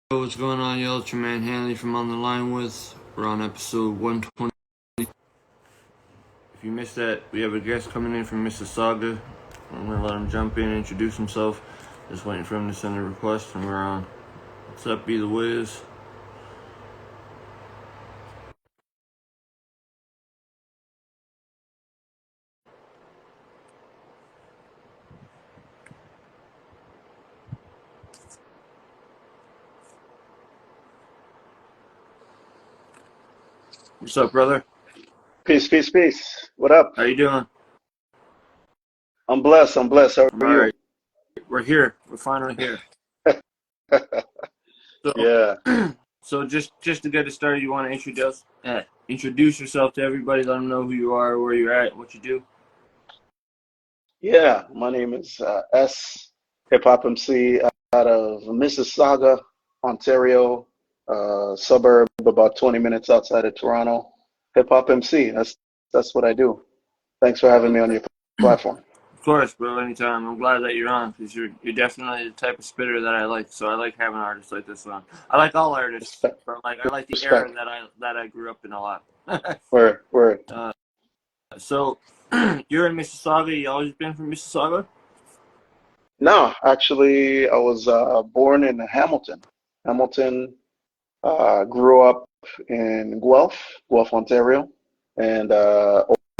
What's going on, y'all? It's your man Hanley from On the Line with. We're on episode 120. If you missed that, we have a guest coming in from Mississauga. I'm going to let him jump in and introduce himself. Just waiting for him to send a request, and we're on. What's up, Be the Wiz? What's up, brother? Peace, peace, peace. What up? How you doing? I'm blessed. I'm blessed. How I'm are you? alright. We're here. We're finally here. So, Yeah. so just to get it started, you want to introduce yourself to everybody. Let them know who you are, where you're at, what you do. Yeah. My name is S, Hip Hop MC out of Mississauga, Ontario, suburb about 20 minutes outside of Toronto. Hip Hop MC. That's what I do. Thanks for having me on your platform. Of course, bro. Anytime. I'm glad that you're on because you're definitely the type of spitter that I like. So I like having artists like this on. I like all artists, Respect. but I like the era Respect. that I grew up in a lot. Word. Word. So you're in Mississauga. You always been from Mississauga? No, actually, I was born in Hamilton. Hamilton. Grew up in Guelph, Ontario, and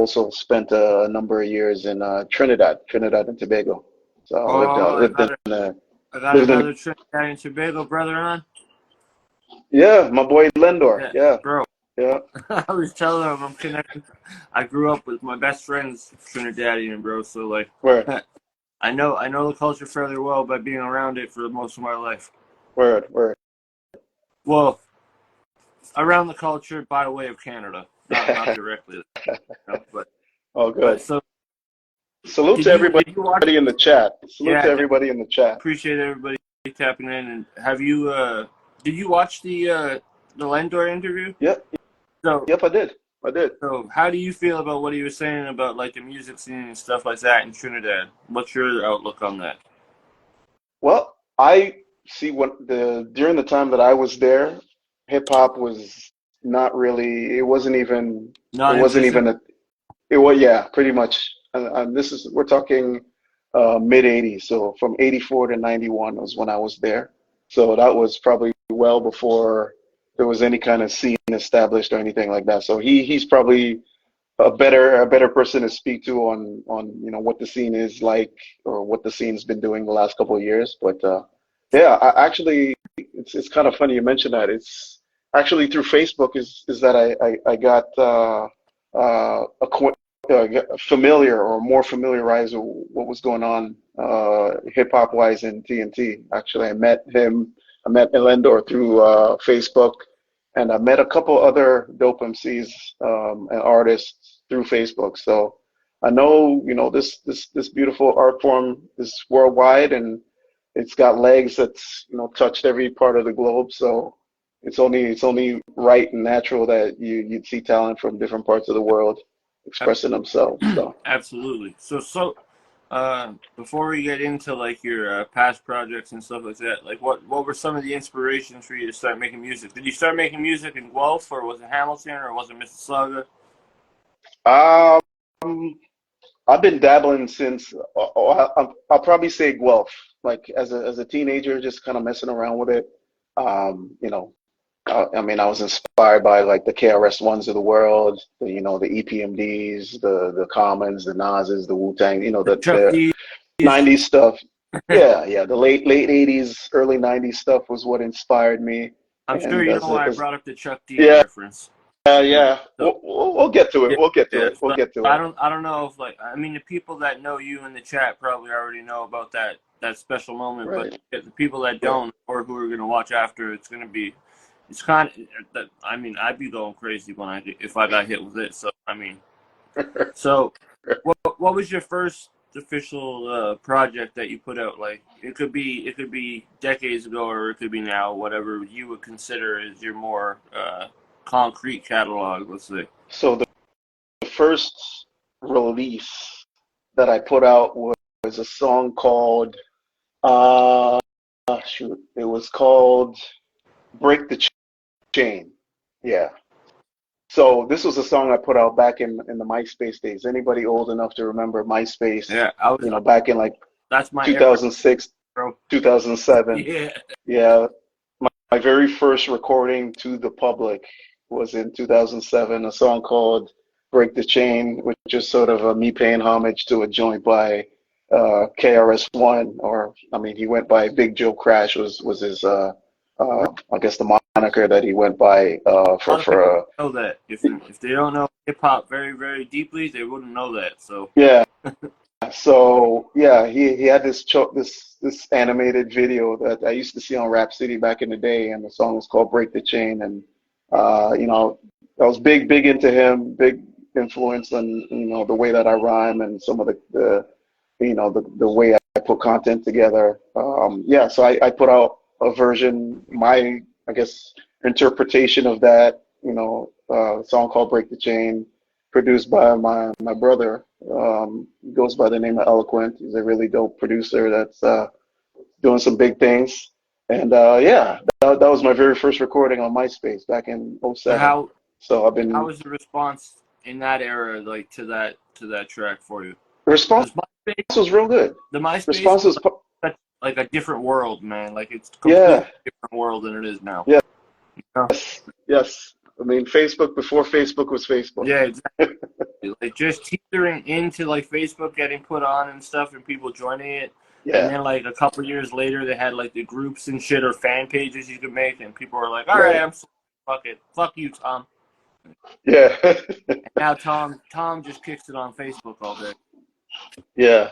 also spent a number of years in Trinidad and Tobago. So I lived Oh, lived in I got lived in another Trinidad and Tobago brother on. yeah, my boy Lendor. Yeah, Yeah, bro. yeah, I was telling him I'm connected. I grew up with my best friend's Trinidadian, bro. So like, word, I know the culture fairly well by being around it for most of my life. word. Well, around the culture by way of Canada, not directly, but All but good. so Salute to everybody did you watch? in the chat. Salute Yeah, to definitely everybody in the chat. appreciate everybody tapping in. And have you did you watch the Lendor interview? Yep, So yep, I did. I did. so how do you feel about what he was saying about like the music scene and stuff like that in Trinidad? What's your outlook on that? Well, I see what the during the time that I was there, hip hop was not really. It wasn't Non-existent. even a. It was yeah, pretty much. And this is we're talking mid '80s. So from '84 to '91 was when I was there. So that was probably well before there was any kind of scene established or anything like that. So he's probably a better person to speak to on what the scene is like or what the scene's been doing the last couple of years. But yeah, actually it's kind of funny you mentioned that. It's actually through Facebook is that I got got familiar or more familiarized with what was going on hip hop wise in TNT. Actually, I met Elendor through Facebook, and I met a couple other dope MCs and artists through Facebook. So I know, this beautiful art form is worldwide and it's got legs that's, touched every part of the globe. So it's only right and natural that you'd see talent from different parts of the world expressing themselves. So Absolutely. Before we get into like your past projects and stuff like that, like what were some of the inspirations for you to start making music? Did you start making music in Guelph, or was it Hamilton, or was it Mississauga? um, I've been dabbling since I'll probably say Guelph, like as a teenager, just kind of messing around with it. Um, you know, I mean, I was inspired by like the KRS Ones of the world, the EPMDs, the Commons, the Nas's, the Wu Tang, The Chuck the D. '90s stuff. Yeah, yeah, the late '80s, early '90s stuff was what inspired me. I'm sure And you know why I brought up the Chuck D yeah, reference. yeah, So we'll get to it. yeah, We'll get to yeah. it. We'll So get to it. I don't know if like I mean the people that know you in the chat probably already know about that special moment, but Right, the people that right. don't or who are gonna watch after, it's kind of I mean I'd be going crazy if I got hit with it. So I mean, so what was your first official project that you put out? Like it could be decades ago or it could be now, whatever you would consider is your more concrete catalog. Let's say. So the first release that I put out was a song called shoot, it was called Break the Chain. Yeah. So this was a song I put out back in the MySpace days. Anybody old enough to remember MySpace? Yeah, I was. Back in like That's my era, 2006, bro. 2007. Yeah. Yeah, my very first recording to the public was in 2007, a song called Break the Chain, which is sort of me paying homage to a joint by KRS-One, or I mean, he went by Big Joe Crash was his I guess the moniker that he went by A lot of people for know that. If they don't know hip hop very very deeply, they wouldn't know that. So yeah. So yeah, he had this animated video that I used to see on Rap City back in the day, and the song was called "Break the Chain." And I was big into him, big influence on the way that I rhyme and some of the way I put content together. Yeah, so I put out a version, my I guess interpretation of that song called "Break the Chain," produced by my brother. He goes by the name of Eloquent. He's a really dope producer that's doing some big things. And yeah, that was my very first recording on MySpace back in '07. how So I've how been was the response in that era, like to that track for you? the response Because MySpace, was real good. the MySpace Response was was such, like a different world, man. Like it's a completely yeah, different world than it is now. yeah, You know? yes. I mean, Facebook before Facebook was Facebook. Yeah, like just teetering into like Facebook getting put on and stuff and people joining it. And Yeah, then like a couple years later they had like the groups and shit or fan pages you could make and people were like, all right, right. I'm sorry, fuck it. Fuck you, Tom. Yeah, And now Tom just kicks it on Facebook all day. yeah.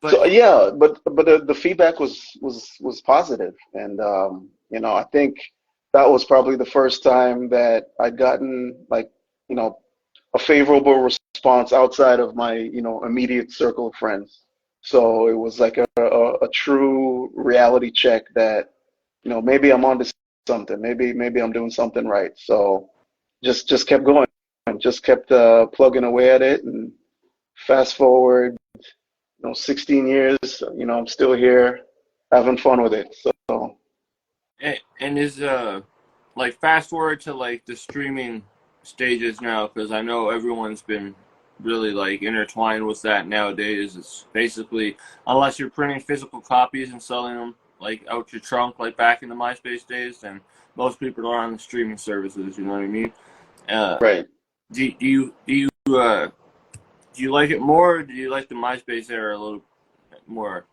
But So yeah, but the feedback was positive, and I think that was probably the first time that I'd gotten like you know a favorable response outside of my immediate circle of friends. So it was like a true reality check that maybe I'm onto something, maybe I'm doing something right. So just kept going, just kept plugging away at it, and fast forward 16 years, I'm still here having fun with it. So, and is like fast forward to like the streaming stages now because I know everyone's been really like intertwined with that nowadays. It's basically unless you're printing physical copies and selling them like out your trunk like back in the MySpace days, then most people are on the streaming services. You know what I mean? Uh, right. do you like it more? Or do you like the MySpace era a little bit more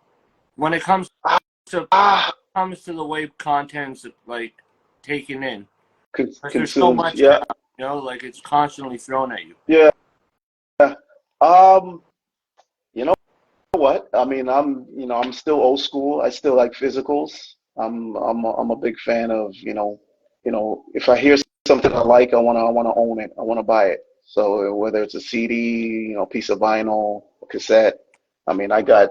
when it comes Ah, to ah, the way content's like taken in? Because there's so consumed. much now, Yeah, like it's constantly thrown at you. yeah. Um, you know what? I mean, I'm still old school. I still like physicals. I'm a big fan of, if I hear something I like, I wanna own it. I wanna buy it. So whether it's a CD, piece of vinyl, a cassette. I mean, I got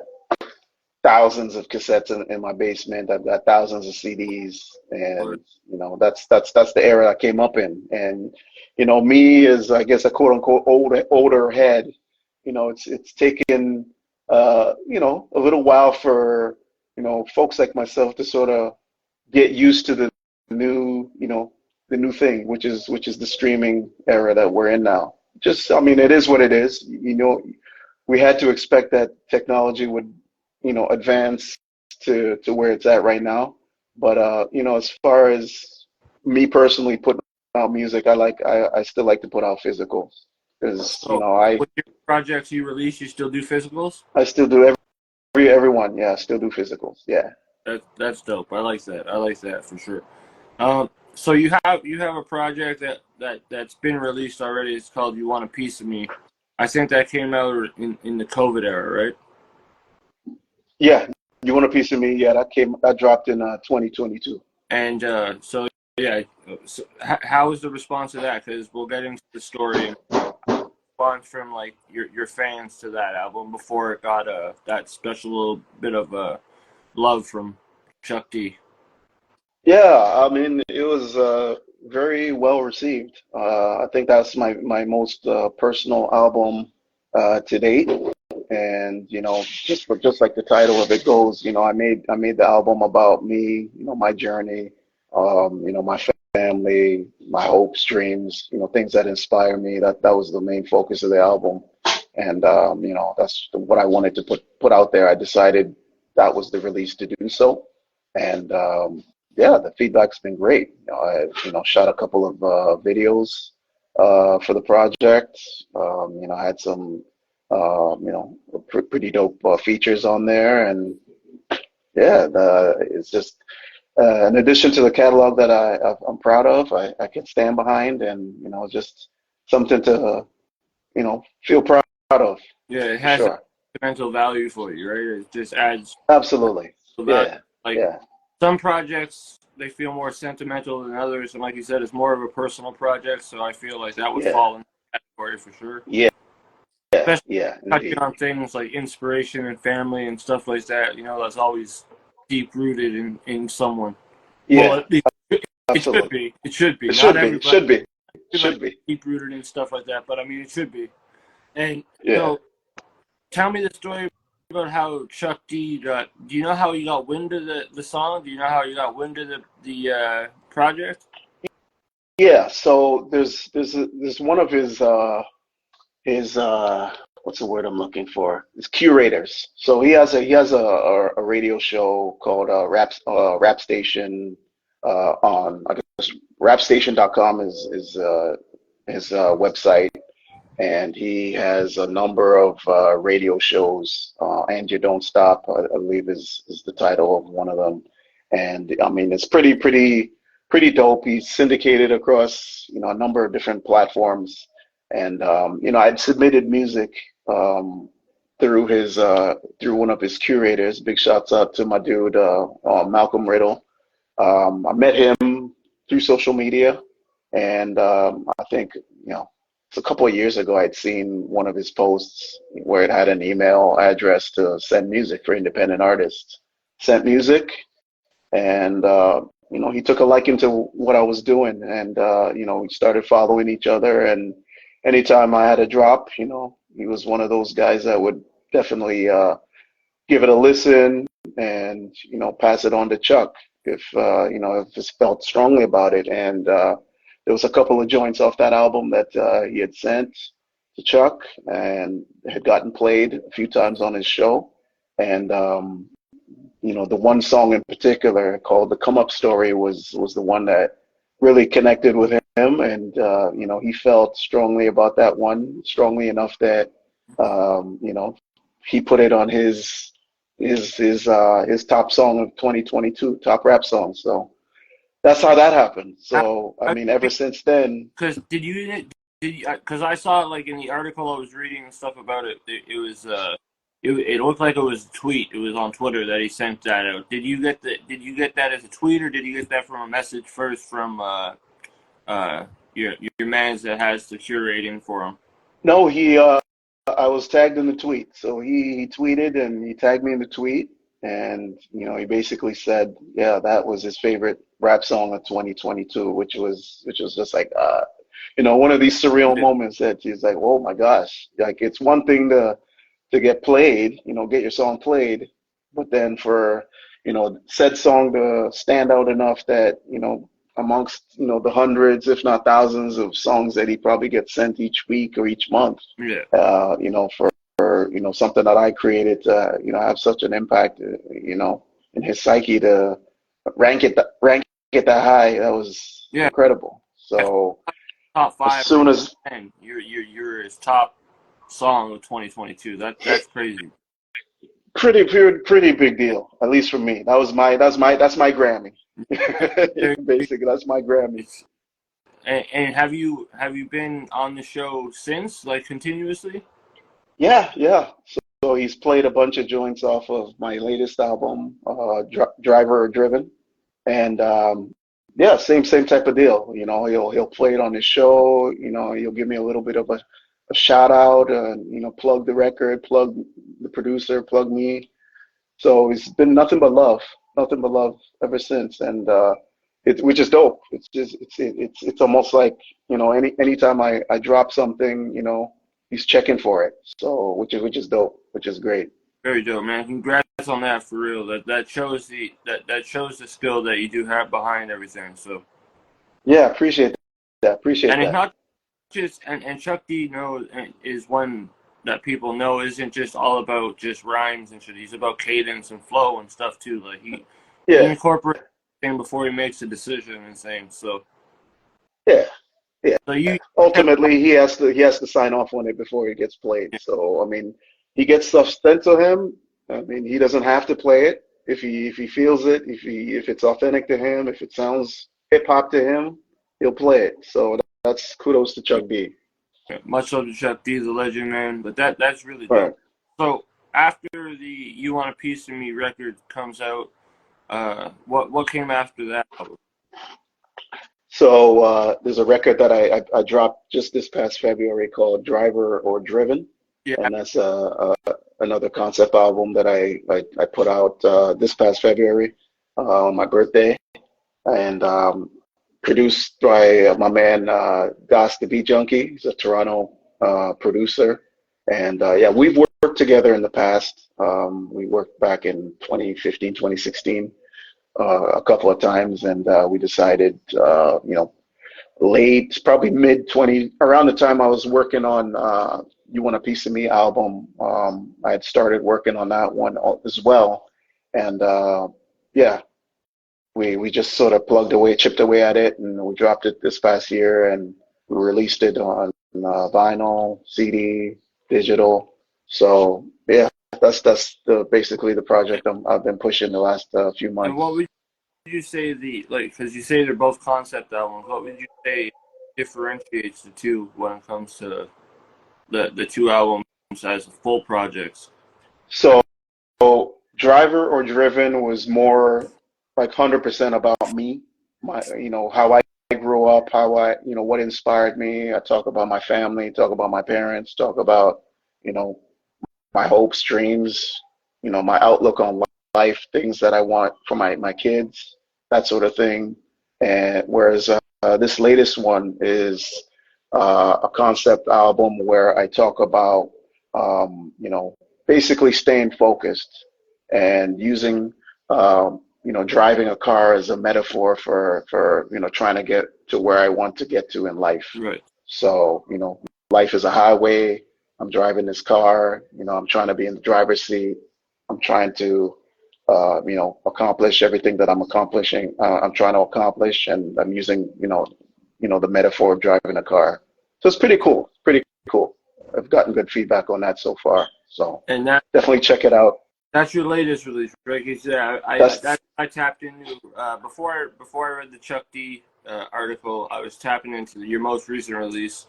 thousands of cassettes in my basement. I've got thousands of CDs, Or and that's the era I came up in. And me as I guess a quote unquote older head, it's taken a little while for folks like myself to sort of get used to new the new thing, which is the streaming era that we're in now. Just I mean, it is what it is. We had to expect that technology would advance to where it's at right now. But as far as me personally putting out music, I still like to put out physicals because so with your projects you release, you still do physicals? I still do everyone. Yeah, I still do physicals. Yeah. That's dope. I like that. I like that for sure. So you have a project that's been released already. It's called "You Want a Piece of Me." I think that came out in the COVID era, right? Yeah. You want a piece of me? Yeah, that dropped in 2022. And so yeah, so how was the response to that? Because we'll get into the story and response from like your fans to that album before it got that special little bit of love from Chuck D. Yeah, I mean, it was very well received. I think that's my most personal album to date. And just like the title of it goes, I made the album about me, my journey, my family, my hopes, dreams, things that inspire me. That was the main focus of the album. And that's what I wanted to put out there. I decided that was the release to do so. And yeah, the feedback's been great. I shot a couple of videos for the project. I had some pretty dope features on there, and yeah, it's just in addition to the catalog that I'm proud of, I can stand behind, and just something to feel proud of Yeah, it for has a sure. sentimental value for you, right? It just adds Absolutely. value. Yeah. Like Yeah. some projects, they feel more sentimental than others, and like you said, it's more of a personal project. So I feel like that would Yeah. fall in that category for sure. Yeah. Yeah. Especially Yeah. touching Indeed. on things like inspiration and family and stuff like that. That's always deep rooted in someone. Well, Yeah. at least it should Absolutely. be. It should be. It Not should be. It everybody, should be. It everybody should be. deep rooted and stuff like that, but I mean, it should be. And Yeah. so, tell me the story about how Chuck D got. Do you know how he got wind of the song? Do you know how he got wind of the project? Yeah. So there's one of his what's the word I'm looking for? His curators. So he has a radio show called Rap Station on I guess rapstation.com is his website, and he has a number of radio shows. And You Don't Stop, I believe, is the title of one of them. And I mean, it's pretty dope. He's syndicated across a number of different platforms. And I'd submitted music through through one of his curators. Big shouts out to my dude Malcolm Riddle. I met him through social media, and I think it's a couple of years ago I'd seen one of his posts where it had an email address to send music for independent artists. Sent music, and he took a liking to what I was doing, and we started following each other. And anytime I had a drop, he was one of those guys that would definitely give it a listen, and pass it on to Chuck if if he felt strongly about it. And there was a couple of joints off that album that he had sent to Chuck and had gotten played a few times on his show. And the one song in particular called "The Come Up Story" was the one that really connected with him. And he felt strongly about that one, strongly enough that he put it on his top song of 2022, top rap song. So that's how that happened. So I mean, ever since then. Because because I saw it like in the article I was reading and stuff about it. It was it looked like it was a tweet. It was on Twitter that he sent that out. Did you get that as a tweet, or did you get that from a message first from your man's that has the curating for him? No, I was tagged in the tweet. So he tweeted and he tagged me in the tweet. And, he basically said, yeah, that was his favorite rap song of 2022, which was just like, one of these surreal moments that he's like, oh my gosh, like it's one thing to get played, get your song played, but then for, said song to stand out enough that, amongst, the hundreds, if not thousands of songs that he probably gets sent each week or each month, Yeah. for something that I created to, have such an impact, in his psyche to rank it that high. That was Yeah. incredible. So Top as five soon or as 10, you're his top song of 2022. That's crazy. pretty big deal, at least for me. That's my Grammy. Basically, that's my Grammy. And have you been on the show since, like continuously? Yeah, yeah. So he's played a bunch of joints off of my latest album, Driver or Driven, and yeah, same type of deal. He'll play it on his show. He'll give me a little bit of a shout out, and plug the record, plug the producer, plug me. So it's been nothing but love ever since, and which is dope. It's just it's almost like anytime I drop something, he's checking for it. So which is dope, which is great. Very dope, man. Congrats on that for real. That shows that shows the skill that you do have behind everything. So, Yeah, appreciate that. Appreciate and it's that. not just and Chuck D knows is one that people know isn't just all about just rhymes and shit. He's about cadence and flow and stuff too. Like he Yeah, incorporates things before he makes a decision and things. So yeah, yeah. so you Ultimately, he has to sign off on it before it gets played. So I mean, he gets stuff sent to him. I mean, he doesn't have to play it if he feels it, if it's authentic to him, if it sounds hip hop to him, he'll play it. So that's kudos to Chuck D. much love to Chuck D, the legend, man. But that's really Right. dope. So after the "You Want a Piece of Me" record comes out, what came after that album? So there's a record that I dropped just this past February called Driver or Driven, Yeah, and that's another concept album that I put out this past February on my birthday, and produced by my man Das the Beat Junkie. He's a Toronto producer, and yeah, we've worked together in the past. We worked back in 2015, 2016 a couple of times, and we decided, late, probably mid 20, around the time I was working on You Want a Piece of Me album, I had started working on that one as well, and yeah, we just sort of plugged away, chipped away at it, and we dropped it this past year, and we released it on vinyl, CD, digital. So yeah, that's basically the project I've been pushing the last few and what months. would you say because you say they're both concept albums? What would you say differentiates the two when it comes to the two albums as full projects? So Driver or Driven was more like 100% about me, how I grew up, what inspired me. I talk about my family, talk about my parents, talk about, you know, my hopes, dreams, my outlook on life, things that I want for my kids, that sort of thing. And whereas this latest one is a concept album where I talk about, basically staying focused and using, driving a car as a metaphor for trying to get to where I want to get to in life. Right. So, life is a highway. I'm driving this car, I'm trying to be in the driver's seat. I'm trying to, accomplish everything that I'm trying to accomplish, and I'm using, the metaphor of driving a car. So it's pretty cool. Pretty cool. I've gotten good feedback on that so far. So And that definitely check it out. that's your latest release, right? Yeah, That's I tapped into before I read the Chuck D article. I was tapping into your most recent release,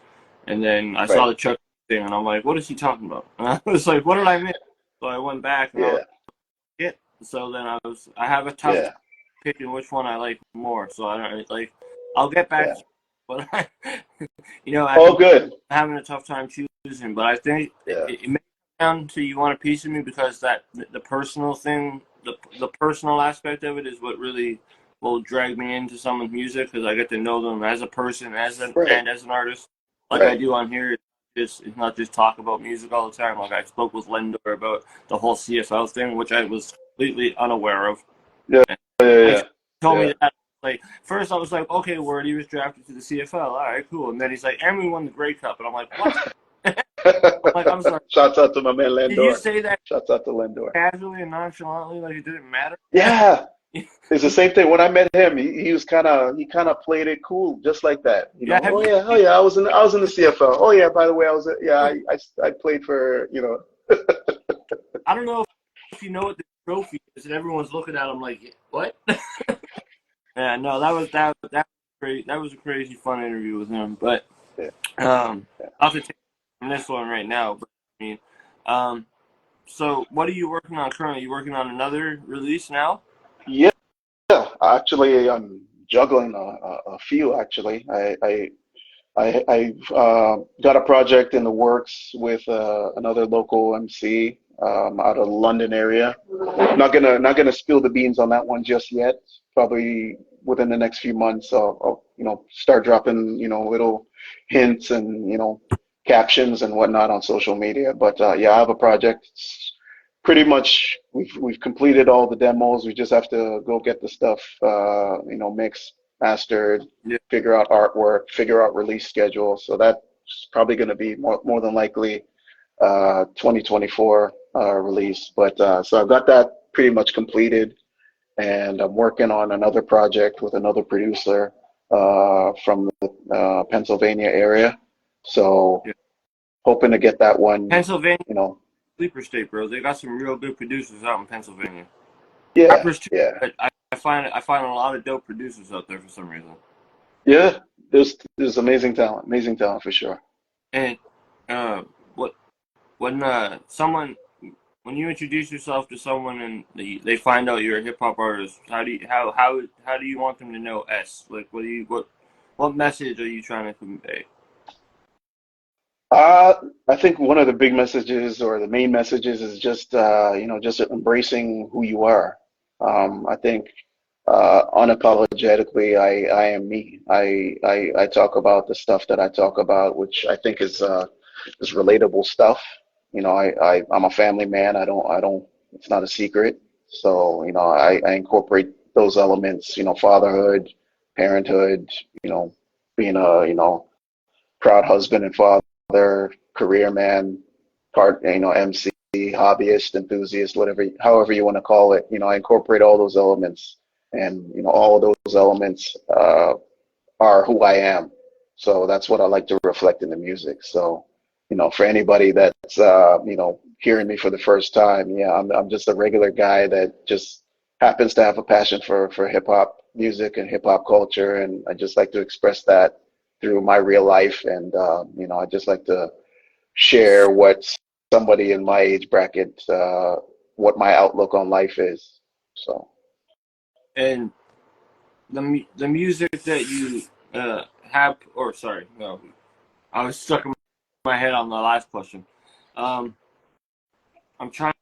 and then I saw right. the Chuck D thing, and I'm like, "What is he talking about?" And I was like, "What did I miss?" So I went back, and I was Yeah. like, "It." So then I have a tough Yeah. time picking which one I like more. So I don't like. I'll get back Yeah. to you, but I'm Oh, good. having a tough time choosing. But I think Yeah. it may come down to You Want a Piece of Me because that the personal thing, the personal aspect of it is what really will drag me into someone's music because I get to know them as a person, Right. and as an artist, like I Right. do on here. It's not just talk about music all the time. Like I spoke with Lendor about the whole CFL thing, which I was completely unaware of. Yeah. Yeah. And he Yeah. told Yeah. me that, like, first I was like, okay, word, he was drafted to the CFL. All right, cool. And then he's like, and we won the Grey Cup. And I'm like, what? I'm like, I'm sorry. Shouts out to my man Did you Lendor. say that Shouts out to Lendor. casually and nonchalantly, like it didn't matter? Yeah, it's the same thing. When I met him, he kind of played it cool, just like that. Yeah, have Oh you yeah, oh yeah, I was in the CFL. Oh yeah, by the way, I played for. I don't know if you know what the trophy is, and everyone's looking at him like, what? Yeah, no, that was great. That was a crazy fun interview with him. But Yeah, I'll have to take from this one right now. But I mean, um, so what are you working on currently? You working on another release now? yeah. Actually, I'm juggling a few. Actually, I've got a project in the works with another local MC out of the London area. Not gonna spill the beans on that one just yet. Probably within the next few months, I'll start dropping little hints and captions and whatnot on social media. But yeah, I have a project pretty much we've completed all the demos. We just have to go get the stuff, mixed, mastered, Yeah. figure out artwork, figure out release schedule. So that's probably going to be more than likely 2024 release. But so I've got that pretty much completed, and I'm working on another project with another producer from the Pennsylvania area. So Yeah. hoping to get that one, Pennsylvania, you know. sleeper state, bro. They got some real good producers out in Pennsylvania. Yeah, Rappers too, yeah, but I find a lot of dope producers out there for some reason. yeah. There's amazing talent for sure. And what when when you introduce yourself to someone and they find out you're a hip hop artist, how do you want them to know S? Like, what message are you trying to convey? I think one of the big messages or the main messages is just just embracing who you are. I think unapologetically, I am me. I talk about the stuff that I talk about, which I think is relatable stuff. I'm a family man. I don't. It's not a secret. So I incorporate those elements. Fatherhood, parenthood. Being a proud husband and father, career man, MC, hobbyist, enthusiast, however you want to call it. I incorporate all those elements, and all of those elements are who I am. So that's what I like to reflect in the music. So, for anybody that's hearing me for the first time, yeah, I'm just a regular guy that just happens to have a passion for hip hop music and hip hop culture, and I just like to express that through my real life, and I just like to share what somebody in my age bracket, what my outlook on life is. So. And the music that you have, or sorry, no, I was stuck in my head on the last question. Um, I'm trying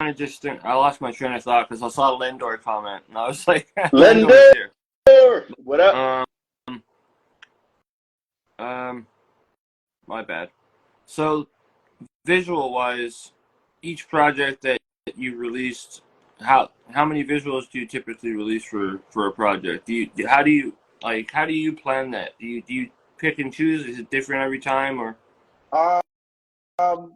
to just think. I lost my train of thought because I saw Lindor comment, and I was like, Lindor's Lender, here. what up? My bad. So, visual-wise, each project that you released, how many visuals do you typically release for a project? How do you plan that? Do you pick and choose? Is it different every time or? Um,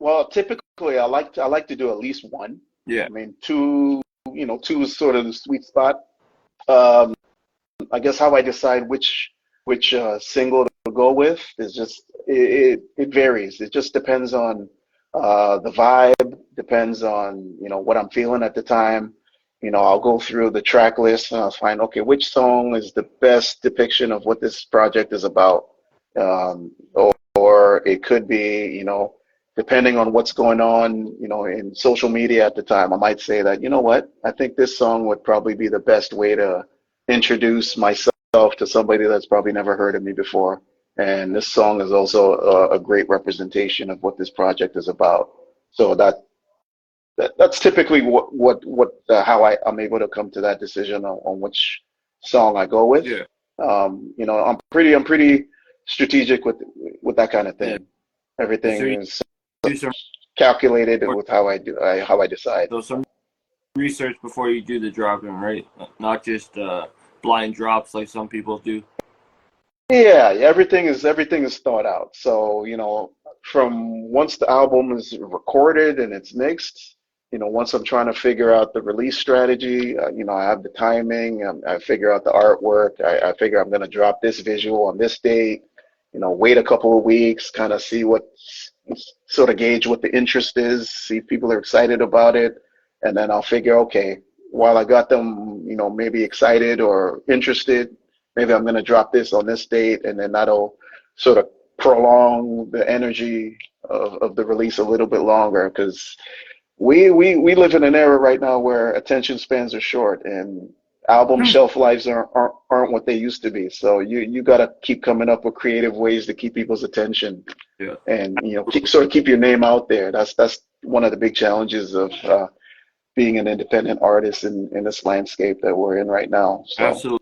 well, typically I like to do at least one. Yeah. I mean, two is sort of the sweet spot. Um, I guess how I decide which single to go with is just it varies. It just depends on the vibe, depends on what I'm feeling at the time. I'll go through the track list and I'll find, okay, which song is the best depiction of what this project is about. Or it could be, depending on what's going on, in social media at the time, I might say that, what, I think this song would probably be the best way to introduce myself to somebody that's probably never heard of me before. And this song is also a great representation of what this project is about. So that's typically how I'm able to come to that decision on which song I go with. Yeah. I'm pretty strategic with that kind of Yeah. thing. Everything So you is do some calculated with how I decide. some research before you do the dropping, right? Not just blind drops like some people do. Yeah, everything is thought out. So, from once the album is recorded and it's mixed, once I'm trying to figure out the release strategy, I have the timing, I figure out the artwork, I figure I'm going to drop this visual on this date, wait a couple of weeks, kind of see sort of gauge what the interest is, see if people are excited about it, and then I'll figure, okay, while I got them, maybe excited or interested, maybe I'm going to drop this on this date, and then that'll sort of prolong the energy of the release a little bit longer, because we live in an era right now where attention spans are short, and album shelf lives aren't what they used to be. So you got to keep coming up with creative ways to keep people's attention, Yeah. and keep your name out there. That's one of the big challenges of being an independent artist in this landscape that we're in right now. So. Absolutely.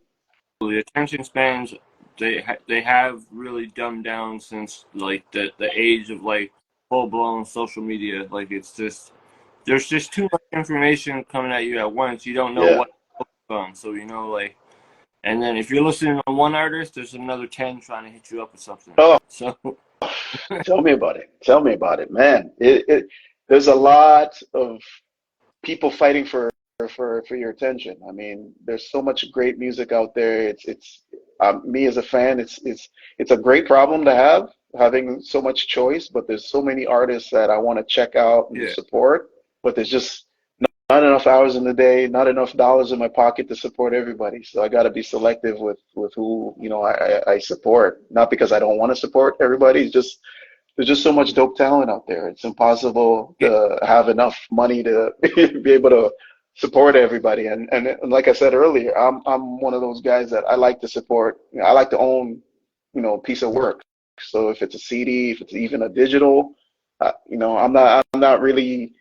Attention spans they have really dumbed down since like the age of like full blown social media. Like it's just there's just too much information coming at you at once. You don't know Yeah. what to focus on. So, you know, like, and then if you're listening to one artist, there's another 10 trying to hit you up with something. Oh, So, tell me about it. Tell me about it, man. There's a lot of people fighting for your attention. I mean, there's so much great music out there. It's me as a fan, it's a great problem to have, having so much choice, but there's so many artists that I want to check out and yeah. support, but there's just not enough hours in the day, not enough dollars in my pocket to support everybody. So I got to be selective with who, you know, I support. Not because I don't want to support everybody. It's just there's just so much dope talent out there. It's impossible Yeah. to have enough money to be able to support everybody. And like I said earlier, I'm one of those guys that I like to support. You know, I like to own, you know, a piece of work. So if it's a CD, if it's even a digital, you know, I'm not really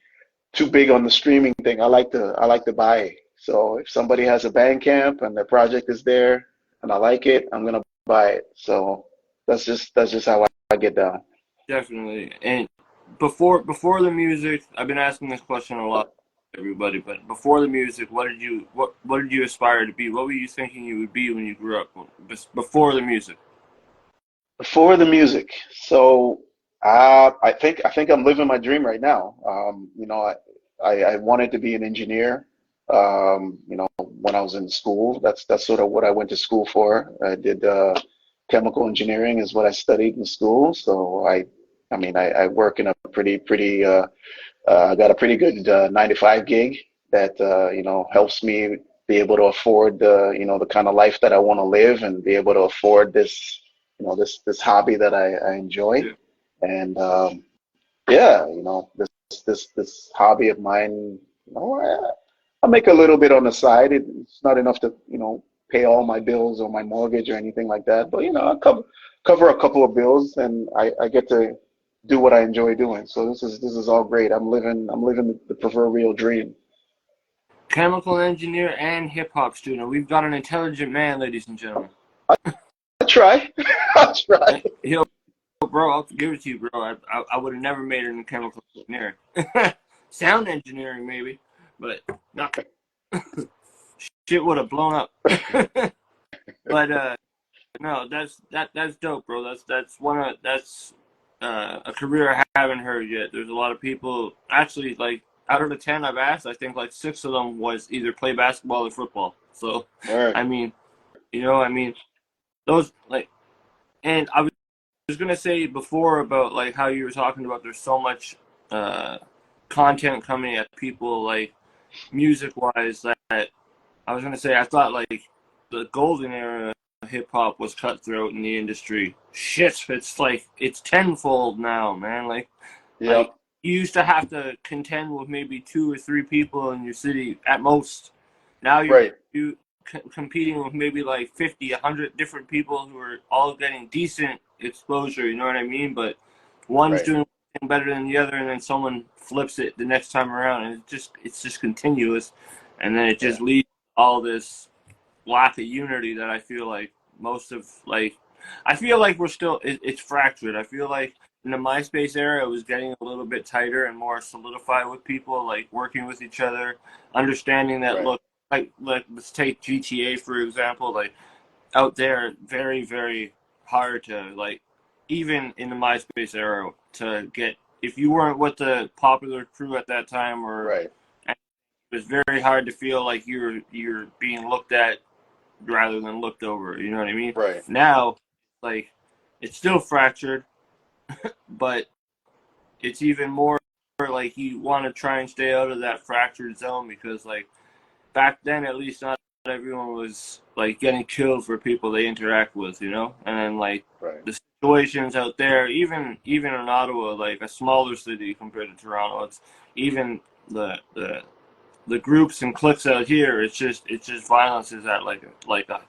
too big on the streaming thing. I like to buy. So if somebody has a Bandcamp and their project is there and I like it, I'm gonna buy it. So that's just how I get down. Definitely. And before the music, I've been asking this question a lot to everybody, but before the music, what did you aspire to be? What were you thinking you would be when you grew up? Before the music. For the music, so I think I'm living my dream right now. You know, I wanted to be an engineer. You know, when I was in school, that's sort of what I went to school for. I did chemical engineering is what I studied in school. So I mean, I work in a pretty I got a pretty good 9 to 5 gig that you know helps me be able to afford the you know the kind of life that I want to live and be able to afford this you know this hobby that I enjoy. Yeah. And yeah, you know this hobby of mine, you know, I make a little bit on the side. It's not enough to you know pay all my bills or my mortgage or anything like that. But you know, I cover a couple of bills, and I get to do what I enjoy doing. So this is all great. I'm living the proverbial dream. Chemical engineer and hip hop student. We've got an intelligent man, ladies and gentlemen. I try. I try. He'll, bro, I'll give it to you, bro. I would have never made it in chemical engineering. Sound engineering, maybe, but not shit would have blown up. But no, that's dope, bro. That's a career I haven't heard yet. There's a lot of people actually like out of the 10 I've asked, I think like 6 of them was either play basketball or football. So Word. I mean, you know, I mean those like, and I was gonna say before about like how you were talking about there's so much uh content coming at people like music wise that I was gonna say I thought like the golden era of hip hop was cutthroat in the industry. Shit, it's like it's tenfold now, man. Like Yep. you used to have to contend with maybe 2 or 3 people in your city at most. Now Right. you competing with maybe like 50, 100 different people who are all getting decent exposure. You know what I mean? But one's Right. doing better than the other, and then someone flips it the next time around, and it's just continuous, and then it Yeah. just leads to all this lack of unity that I feel like most of like I feel like we're still it's fractured. I feel like in the MySpace era it was getting a little bit tighter and more solidified with people like working with each other, understanding that Right. look like let's take GTA for example, like out there very, very hard to like even in the MySpace era to get if you weren't with the popular crew at that time or Right. it was very hard to feel like you're being looked at rather than looked over. You know what I mean? Right. Now, like, it's still fractured, but it's even more like you want to try and stay out of that fractured zone because, like, back then at least not everyone was like getting killed for people they interact with, you know. And then like Right. the situations out there, even in Ottawa, like a smaller city compared to Toronto, it's even the groups and cliques out here. It's just violence is at like a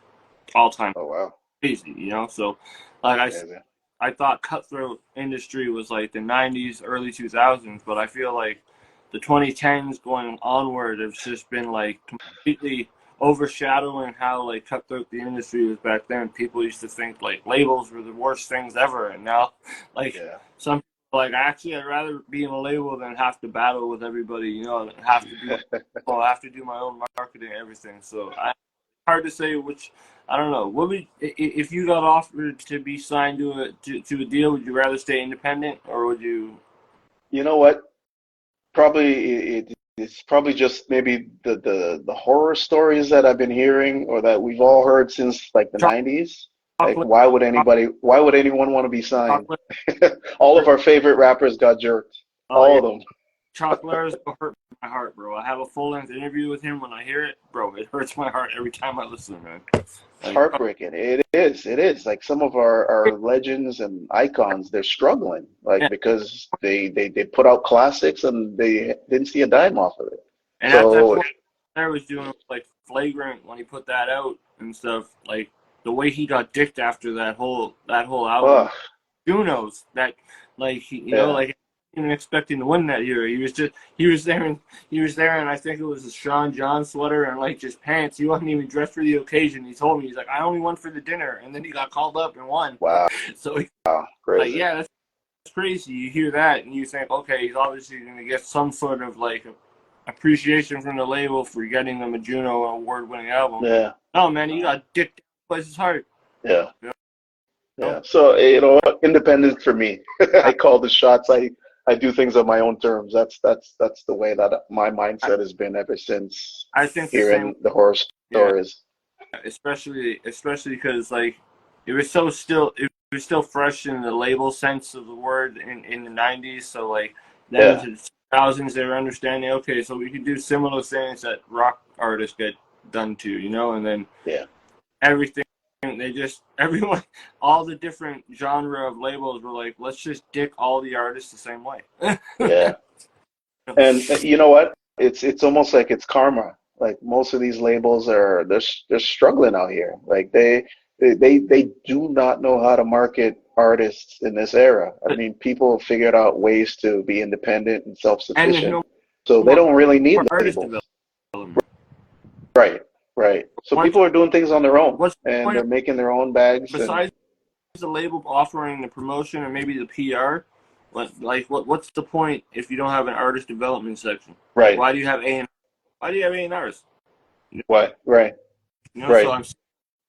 all time Oh wow. crazy, you know. So, like Amazing. I thought cutthroat industry was like the '90s, early 2000s, but I feel like the 2010s going onward has just been like completely overshadowing how like cutthroat the industry was back then. People used to think like labels were the worst things ever, and now like Yeah. some people like actually, I'd rather be in a label than have to battle with everybody. You know, and have to do well, I have to do my own marketing and everything. So hard to say which. I don't know. What would if you got offered to be signed to a deal? Would you rather stay independent or would you? You know what? Probably it's probably just maybe the horror stories that I've been hearing or that we've all heard since like the 90s. Like Chocolate, why would anyone want to be signed? chocolate, All of our favorite rappers got jerked. oh All yeah, of them. Chocolate hurt my heart, bro. I have a full length interview with him. When I hear it, bro, it hurts my heart every time I listen, man. It's Like, heartbreaking. It is. It is. Like some of our legends and icons, they're struggling. Like yeah, because they put out classics and they didn't see a dime off of it. and at that So point, I was doing like Flagrant when he put that out and stuff. Like the way he got dicked after that whole album. ugh, Who knows that? Like yeah. like even expecting to win that year. He was there, and I think it was a Sean John sweater and like just pants. He wasn't even dressed for the occasion. He told me he's like, I only won for the dinner, and then he got called up and won. Wow. So like, Crazy. yeah, that's crazy. You hear that and you think, okay, he's obviously going to get some sort of like appreciation from the label for getting them a Juno award-winning album. Yeah. No, man, he got dicked twice his heart. Yeah. You Yeah. know? So you know, independent for me. I call the shots. I do things on my own terms. That's the way that my mindset has been ever since I think the same. hearing the horror Yeah. stories. Especially because like it was still fresh in the label sense of the word in the 90s. So like then Yeah. into the 2000s they were understanding, okay, so we could do similar things that rock artists get done to, and then Yeah. everything everyone, all the different genre of labels were like, let's just dick all the artists the same way. Yeah. And you know what? It's almost like it's karma. Like most of these labels they're struggling out here. Like they do not know how to market artists in this era. I mean, people have figured out ways to be independent and And there's self-sufficient, no so they more, don't really need artist labels. development. Right, right. So Once, people are doing things on their own, what's the and point they're making their own bags. And besides the label offering the promotion and maybe the PR? What's the point if you don't have an artist development section? Like, right, why do you have A&Rs? what, right, So right.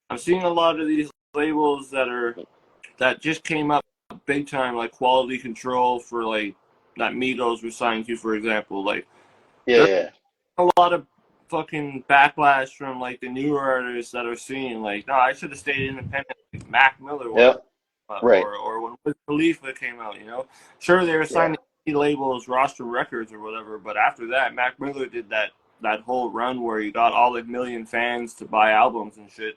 I'm seeing a lot of these labels that just came up big time, like Quality Control for like that Migos was signed to, for example. Like Yeah, there's yeah, a lot of fucking backlash from like the newer artists that are seeing like, no, I should have stayed independent, like Mac Miller yeah, was, right, or when Wiz Khalifa came out. Sure they were yeah, signed to labels, Roster Records or whatever, but after that, Mac Miller did that whole run where he got all the million fans to buy albums and shit,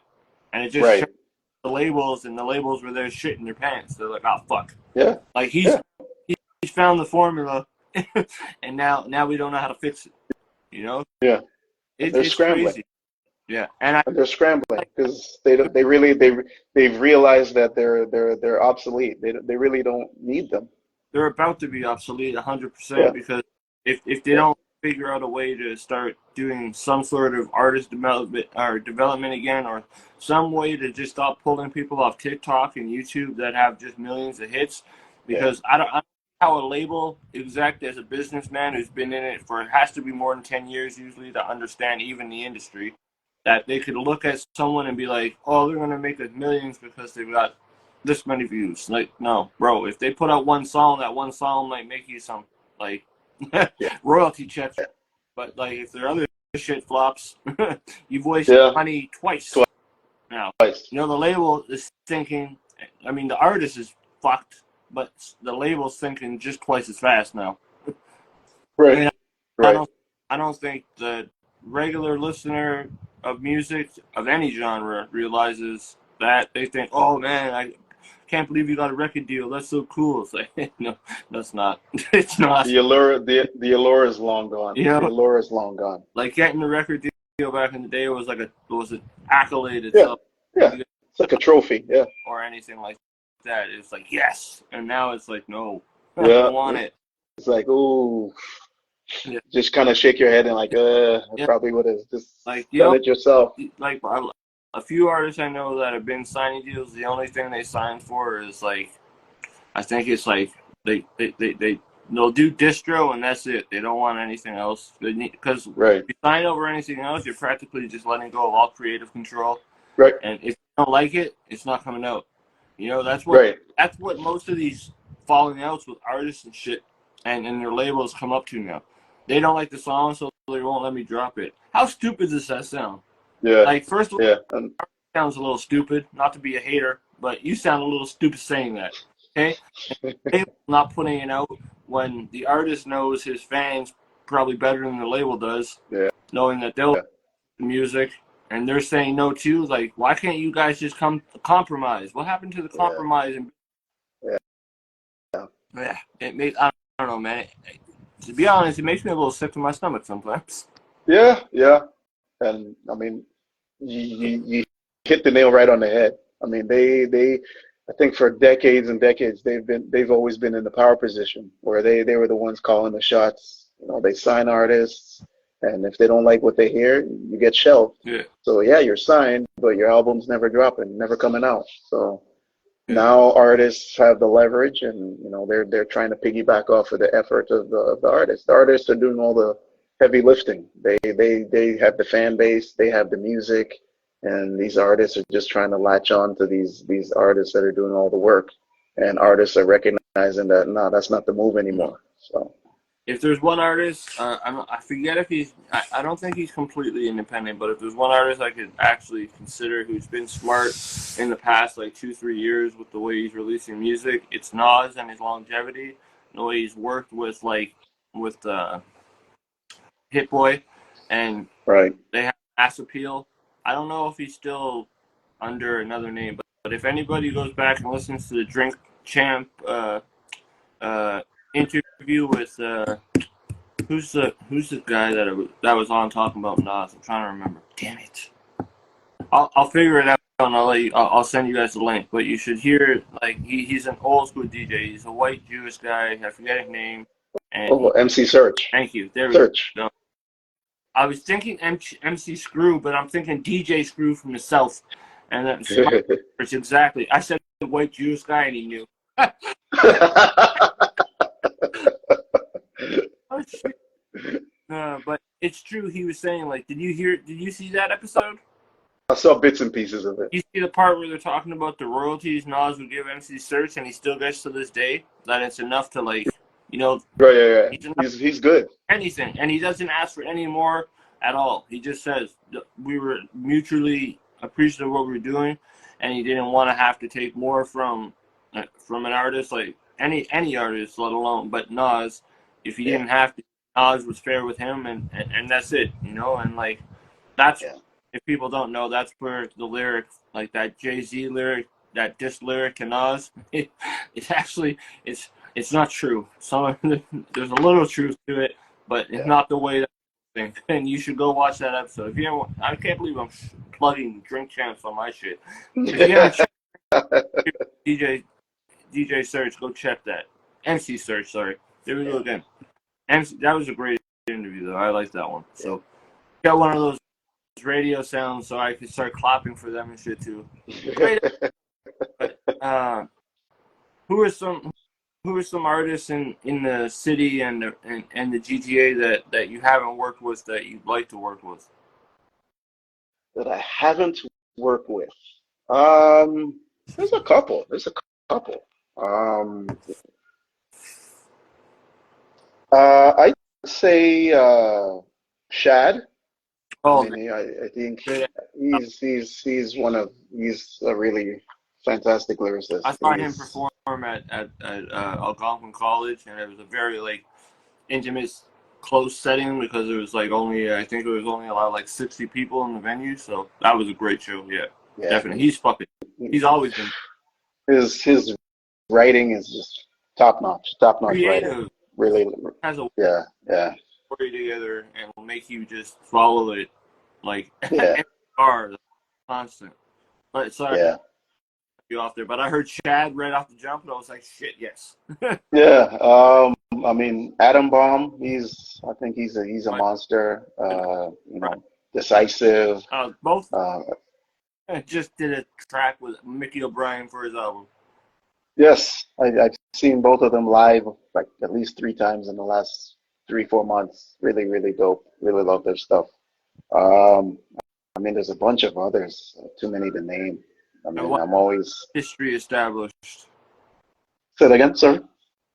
and it just showed right. the labels, and the labels were there shit in their pants. They're like, oh fuck, Yeah, like yeah, he's found the formula, and now we don't know how to fix it. yeah. And they're It's scrambling. crazy. Yeah, and I And they're scrambling like because they've realized that they're obsolete. They really don't need them. they're about to be obsolete 100% Yeah, because if they yeah, don't figure out a way to start doing some sort of artist development again, or some way to just stop pulling people off TikTok and YouTube that have just millions of hits, yeah, because I don't know how a label exec as a businessman who's been in it for, it has to be more than 10 years usually to understand even the industry, that they could look at someone and be like, oh, they're going to make us millions because they've got this many views. Like, no, bro, if they put out one song, that one song might make you some, like, yeah, royalty checks. But, like, if their other shit flops, you've wasted yeah. money twice now. Twice. The label is thinking, I mean, the artist is fucked, but the label's thinking just twice as fast now. I Right, mean, right. I don't think the regular listener of music of any genre realizes that. They think, oh man, I can't believe you got a record deal. That's so cool. It's like, no, that's not. It's not. The allure is long gone. You The know, allure is long gone. like getting a record deal back in the day was like was an accolade Yeah, itself. yeah. It's like a trophy. Yeah, Or anything like that. It's like, yes, and now it's like, no, I yeah. don't want it. It's like, ooh, Yeah, just kind of shake your head and like, I yeah. probably would have just Like done it yourself. like a few artists I know that have been signing deals. The only thing they signed for is like, I think it's like they'll do distro and that's it. They don't want anything else. Because Right. if you sign over anything else, you're practically just letting go of all creative control. Right. And if you don't like it, it's not coming out. You know, that's Right. what most of these falling outs with artists and shit and their labels come up to now. They don't like the song, so they won't let me drop it. How stupid does that sound? Yeah. Like, first of all, Yeah. it sounds a little stupid, not to be a hater, but you sound a little stupid saying that. Okay? They not putting it out when the artist knows his fans probably better than the label does, Yeah. knowing that they'll music, and they're saying no too. Like, why can't you guys just come to compromise? What happened to the compromise? Yeah, it makes, I don't know, man. To be honest, it makes me a little sick to my stomach sometimes. Yeah. Yeah. And I mean, you hit the nail right on the head. I mean, I think for decades and decades they've always been in the power position where they were the ones calling the shots. You know, they sign artists, and if they don't like what they hear, you get shelved. Yeah. So yeah, you're signed, but your album's never dropping, never coming out. So Yeah. now artists have the leverage, and you know they're trying to piggyback off of the effort of the artists. The artists are doing all the heavy lifting. They have the fan base, they have the music, and these artists are just trying to latch on to these artists that are doing all the work. And artists are recognizing that no, that's not the move anymore. So if there's one artist, I forget if I don't think he's completely independent, but if there's one artist I could actually consider who's been smart in the past like 2-3 years with the way he's releasing music, it's Nas and his longevity, the way he's worked with Hit Boy, and right. they have mass appeal. I don't know if he's still under another name, but if anybody goes back and listens to the Drink Champ interview with who's the guy that was on talking about Nas? I'm trying to remember. Damn it! I'll figure it out and I'll send you guys the link. But you should hear like he's an old school DJ. He's a white Jewish guy. I forget his name. And MC Search. Thank you. There we Search. go. I was thinking MC Screw, but I'm thinking DJ Screw from the South. And that's exactly. I said the white Jewish guy, and he knew. Oh, shit. But it's true. He was saying, like, did you see that episode? I saw bits and pieces of it. You see the part where they're talking about the royalties Nas would give MC Search, and he still gets to this day that it's enough to, like, you know. Right, yeah. He's good. Anything, and he doesn't ask for any more at all. He just says we were mutually appreciative of what we were doing, and he didn't want to have to take more from an artist, like any artist, let alone but Nas. If he didn't have to, Nas was fair with him, and that's it, you know. And like that's if people don't know, that's where the lyric, like that Jay-Z lyric, that diss lyric to Nas, it's actually it's not true. There's a little truth to it, but it's not the way that I think. And you should go watch that episode. If you haven't, I can't believe I'm plugging Drink Champs on my shit. If you haven't DJ Search, go check that. MC Search, sorry. There we go again. That was a great interview, though. I like that one. So, got one of those radio sounds so I could start clapping for them and shit, too. But, who are some artists in the city and the GTA that you haven't worked with that you'd like to work with? That I haven't worked with. There's a couple. I'd say Shad. Oh, I think he's a really fantastic lyricist. I saw him perform at Algonquin College, and it was a very like intimate, close setting because it was like I think it was only allowed like 60 people in the venue, so that was a great show. Yeah. Definitely. He's always been. His writing is just top notch Creative. writing. Really has a story together and will make you just follow it like constant. But sorry. Yeah. You off there, but I heard Shad right off the jump, and I was like, "Shit, yes." Yeah. I mean, Adam Bomb. I think he's a monster. You know, decisive. Both. Just did a track with Mickey O'Brien for his album. Yes, I've seen both of them live like at least 3 times in the last 3, 4 months. Really, really dope. Really love their stuff. Um, I mean, there's a bunch of others. Too many to name. I And mean, what I'm always. industry established? Say that again, sorry.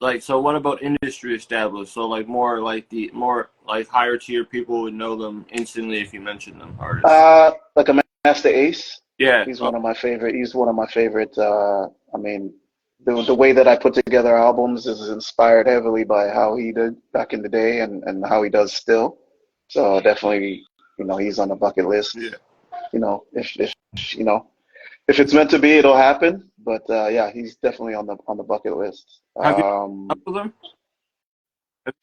Like, so what about industry established? So like more like higher tier people would know them instantly if you mentioned them, artists. Like a Masta Ace. Yeah. He's Oh, one of my favorite. He's one of my favorite. I mean, the way that I put together albums is inspired heavily by how he did back in the day and how he does still. So definitely, he's on the bucket list. yeah. If you know if it's meant to be, it'll happen. But yeah, he's definitely on the bucket list. Have you up with them?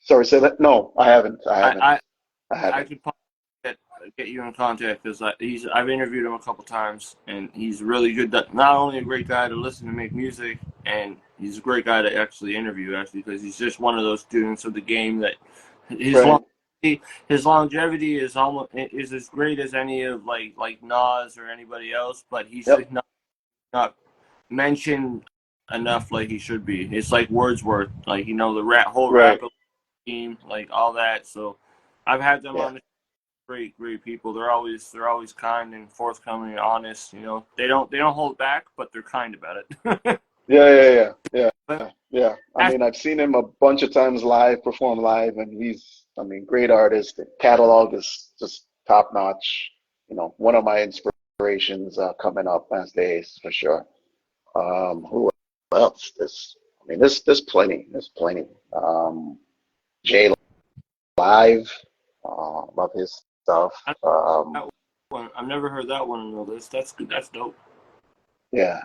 Sorry, say that. No, I haven't. I I haven't. I, I I haven't. could probably get you in contact because I've interviewed him a couple times and he's really good. Not only a great guy to listen to make music, and he's a great guy to actually interview because he's just one of those students of the game that his Right. his longevity is as great as any of like Nas or anybody else, but he's Yep. just not mentioned enough like he should be. It's like Wordsworth, like the whole Right. rap team, like all that. So I've had them Yeah. on the great people. They're always kind and forthcoming and honest. They don't hold back, but they're kind about it. But Yeah. I that's mean, I've seen him a bunch of times live, perform live, and I mean, great artist. The catalog is just top notch. One of my inspirations coming up, Masta Ace for sure. Who else? I mean, there's plenty. There's plenty. Jay Live, love his stuff. I that one. I've never heard that one on the list. That's good. That's dope. Yeah,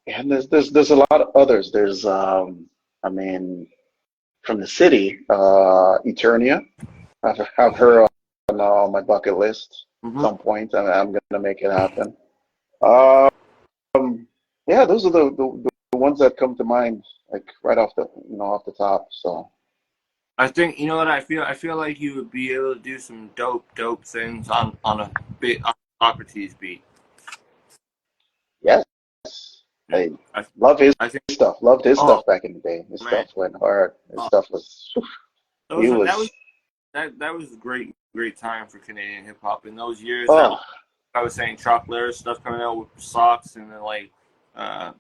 and there's a lot of others. There's I mean, from the city, Eternia. I've heard on my bucket list at Hmm. some point. I'm gonna make it happen. Um, yeah, those are the ones that come to mind, like right off the top. So I think you know what I feel. I feel like you would be able to do some dope things on a bit on Socrates beat. yes, Yeah. I I love his I think. stuff. Loved his Oh stuff back in the day. His man. stuff went hard. His Oh, stuff was. He was. that was a great time for Canadian hip hop in those years. That Oh, I was saying, Chocolate stuff coming out with socks and then like uh,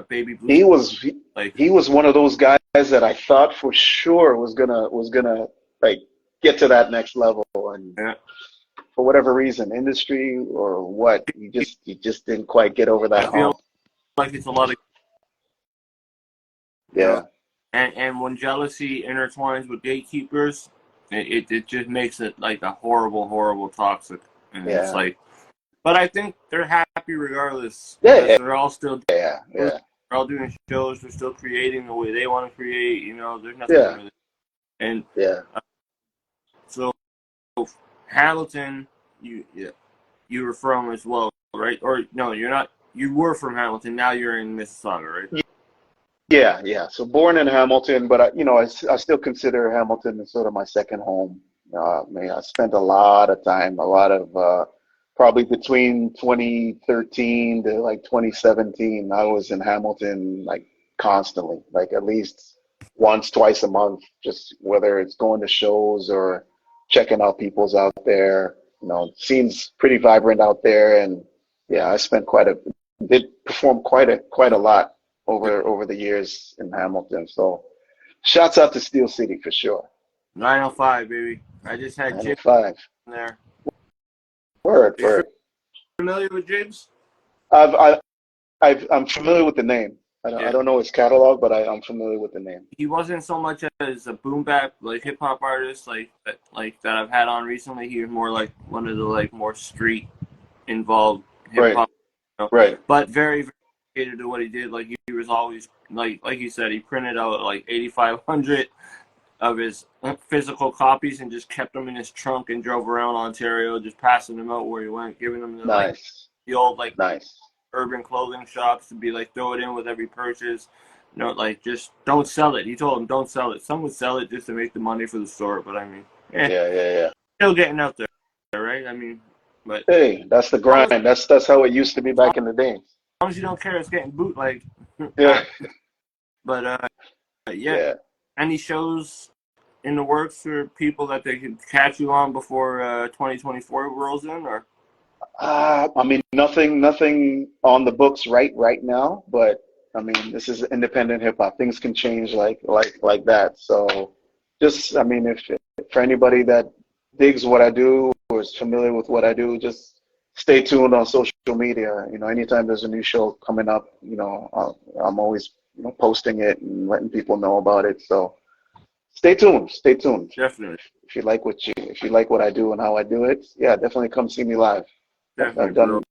baby blue. he was. He, Like he was one of those guys that I thought for sure was gonna like get to that next level, and yeah, for whatever reason, industry or what, he just didn't quite get over I that feel hump. like it's a lot of you know, Yeah, and when jealousy intertwines with gatekeepers, it just makes it like a horrible toxic, and it's yeah, like. But I think they're happy regardless yeah, because yeah, they're all still yeah, they're yeah, all doing shows. They're still creating the way they want to create. There's nothing yeah, really. And yeah. so Hamilton, yeah, you were from as well, right? Or no, you're not. You were from Hamilton. Now you're in Mississauga, right? Yeah, yeah. So born in Hamilton, but I still consider Hamilton as sort of my second home. Man, I spent a lot of time, probably between 2013 to like 2017, I was in Hamilton like constantly, like at least once, twice a month, just whether it's going to shows or checking out people's out there. It seems pretty vibrant out there, and yeah, did perform quite a lot over the years in Hamilton. So shouts out to Steel City for sure. 905, baby. I just had Jibs 905. in there. Word, Are you word. familiar with Jibs? I've, I, I'm familiar with the name. I Yeah. don't know his catalog, but I'm familiar with the name. He wasn't so much as a boom bap like hip hop artist that I've had on recently. He was more like one of the like more street involved hip Right, hop, right. but very dedicated to what he did. Like he was always like you said, he printed out like 8,500 of his physical copies and just kept them in his trunk and drove around Ontario, just passing them out where he went, giving them to like Nice, the old like nice. urban clothing shops to be like throw it in with every purchase. Like just don't sell it. He told them don't sell it. Some would sell it just to make the money for the store, but I mean, Yeah, yeah, yeah. still getting out there, right? I mean, but Hey, that's the as grind. That's how it used to be back in the day. long as you don't care, it's getting bootlegged. Yeah, But yeah, Yeah. any shows in the works for people that they could catch you on before 2024 rolls in, or? I mean, nothing on the books right now, but I mean, this is independent hip hop. Things can change like that. So, just I mean, if for anybody that digs what I do or is familiar with what I do, just stay tuned on social media. You know, anytime there's a new show coming up, you know, I'm always posting it and letting people know about it. So, stay tuned. Stay tuned. Definitely, If you like if you like what I do and how I do it, yeah, definitely come see me live. I've definitely, bro.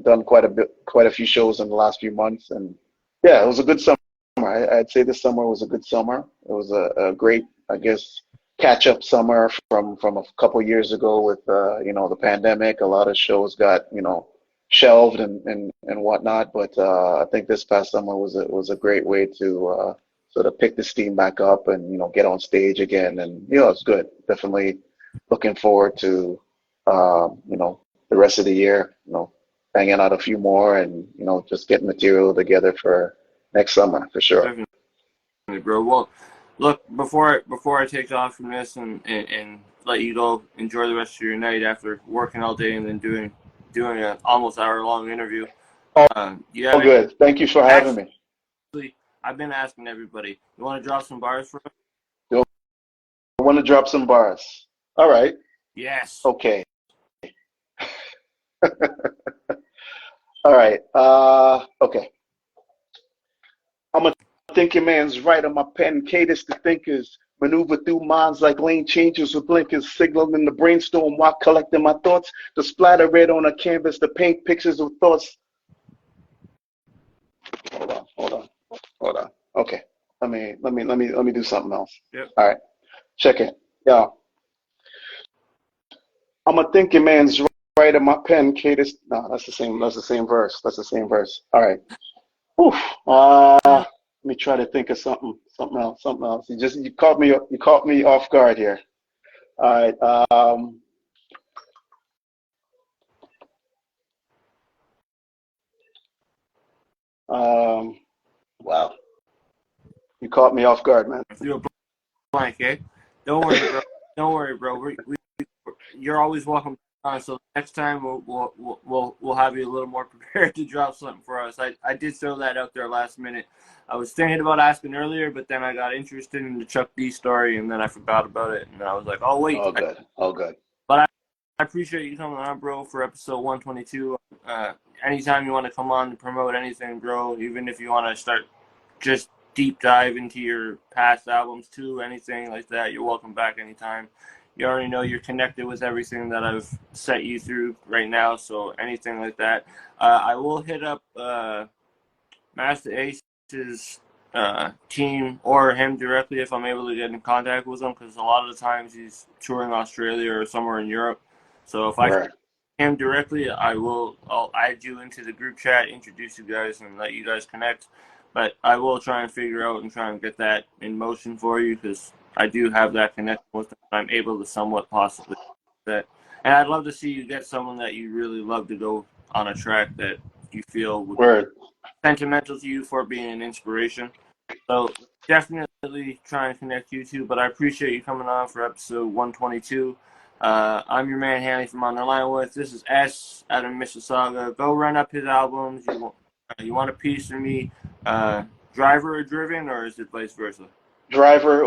done quite a few shows in the last few months, and yeah, it was a good summer. I'd say this summer was a good summer. It was a great, I guess, catch up summer from a couple years ago with the pandemic. A lot of shows got shelved and whatnot, but I think this past summer was a great way to sort of pick the steam back up and get on stage again, and it's good. Definitely looking forward to the rest of the year, banging out a few more and, just getting material together for next summer for sure. Definitely, bro. Well, look, before I take off from this and let you go enjoy the rest of your night after working all day and then doing an almost hour-long interview. All, You all have good. Thank you for having me. actually, I've been asking everybody. You want to drop some bars for us? Yo, I want to drop some bars. All right. Yes. Okay. All right. Okay. I'm a thinking man's right on my pen. Cadence to thinkers. Maneuver through minds like lane changes with blinkers. Signaling the brainstorm while collecting my thoughts. The splatter red on a canvas. The paint pictures of thoughts. Hold on. Okay. Let me do something else. Yep. All right. Check it. Yeah. I'm a thinking man's right on my pen. Cadence. No, that's the same verse. That's the same verse. All right. Oof. Let me try to think of something else. You caught me off guard here. All right. Wow. You caught me off guard, man. If you're blank, eh? Don't worry, bro. Don't worry, bro. You're always welcome on. So next time we'll have you a little more prepared to drop something for us. I did throw that out there last minute. I was thinking about asking earlier, but then I got interested in the Chuck D story, and then I forgot about it, and I was like, oh wait. All good. All good. But I appreciate you coming on, bro, for episode 122. Anytime you want to come on to promote anything, bro, even if you want to start just deep dive into your past albums too, anything like that, you're welcome back anytime. You already know you're connected with everything that I've set you through right now, so anything like that. I will hit up Masta Ace's team or him directly if I'm able to get in contact with him, because a lot of the times he's touring Australia or somewhere in Europe. So if I Right. him directly, I'll add you into the group chat, introduce you guys, and let you guys connect. But I will try and figure out and try and get that in motion for you, because I do have that connection with them. I'm able to somewhat possibly do that. And I'd love to see you get someone that you really love to go on a track that you feel would Word. be sentimental to you for being an inspiration. So definitely try and connect you two. But I appreciate you coming on for episode 122. I'm your man Hanley from On the Line With. This is S out of Mississauga. Go run up his albums. You want a piece from me? Driver or Driven, or is it vice versa? Driver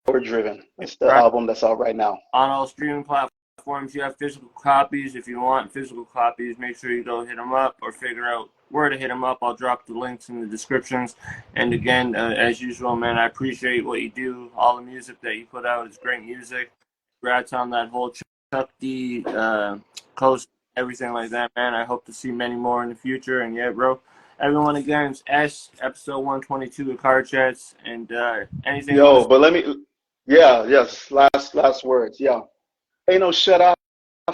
or Driven. It's the album that's out right now. On all streaming platforms, you have physical copies. If you want physical copies, make sure you go hit them up or figure out where to hit them up. I'll drop the links in the descriptions. And again, as usual, man, I appreciate what you do. All the music that you put out is great music. Congrats on that whole Chuck D coast, everything like that, man. I hope to see many more in the future. And yeah, bro, everyone, again, it's S, episode 122 of Car Chats. And anything Yo, but yes, last words. Yeah. Ain't no shut off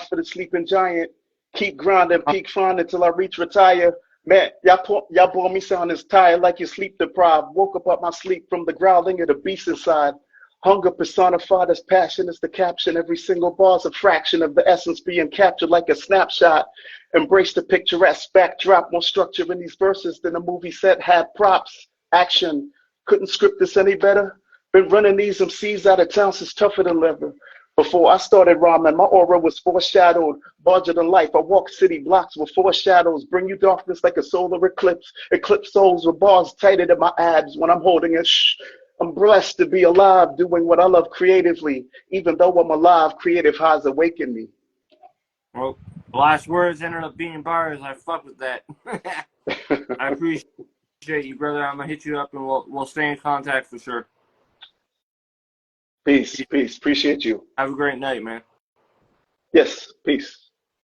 for the sleeping giant. Keep grinding, peak finding till I reach retire. Man, y'all bore me sounding tired like you sleep deprived. Woke up out my sleep from the growling of the beast inside. Hunger personified as passion is the caption. Every single bar's a fraction of the essence being captured like a snapshot. Embrace the picturesque backdrop. More structure in these verses than a movie set had props. Action. Couldn't script this any better. Been running these MCs out of town since tougher than leather. Before I started rhyming, my aura was foreshadowed, larger than life. I walk city blocks with foreshadows, bring you darkness like a solar eclipse. Eclipse souls with bars tighter than my abs when I'm holding it. Shh. I'm blessed to be alive, doing what I love creatively. Even though I'm alive, creative highs awaken me. Well, last words ended up being bars. I fuck with that. I appreciate you, brother. I'm gonna hit you up and we'll stay in contact for sure. Peace, peace. Appreciate you. Have a great night, man. Yes, peace.